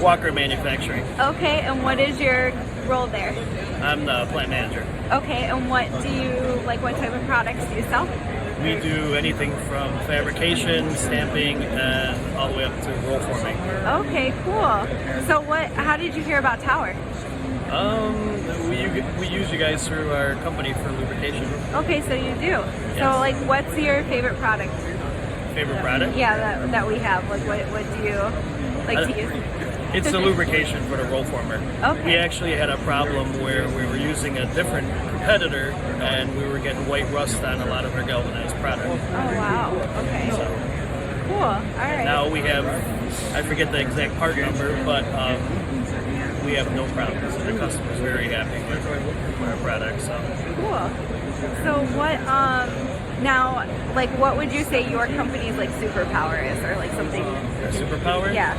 Walker Manufacturing. Okay, and what is your role there? I'm the plant manager. Okay, and what do you, like, what type of products do you sell? We do anything from fabrication, stamping, and all the way up to roll forming. Okay, cool. So how did you hear about Tower? We use you guys through our company for lubrication. Okay, so you do. Yes. So, like, what's your favorite product? Favorite product? Yeah, that we have. Like, what do you like to use? It's the lubrication for the roll former. Okay. We actually had a problem where we were using a different competitor and we were getting white rust on a lot of our galvanized product. Oh, wow. Okay. So Cool. All right. now we have, I forget the exact part number, but we have no problems. The customer's very happy with our product. So Cool. So now, like, what would you say your company's, like, superpower is, or, like, something? our superpower? Yeah.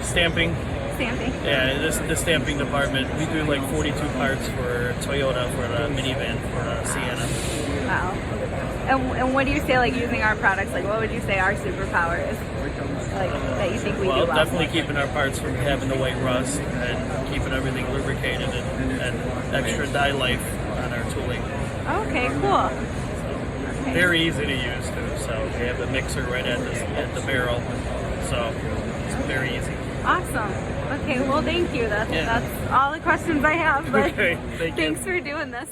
Stamping. Stamping. Yeah, the stamping department. We do like 42 parts for Toyota for the minivan for Sienna. Wow. And what do you say, like, using our products? Like, what would you say our superpower is? Like, that you think we do well? Definitely keeping our parts from having the white rust and keeping everything lubricated and extra die life on our tooling. Okay, cool. Okay. Very easy to use too. So we have the mixer right at the barrel. So it's very easy. Awesome. Okay, well, thank you. That's all the questions I have. But Okay, thank you. Thanks for doing this.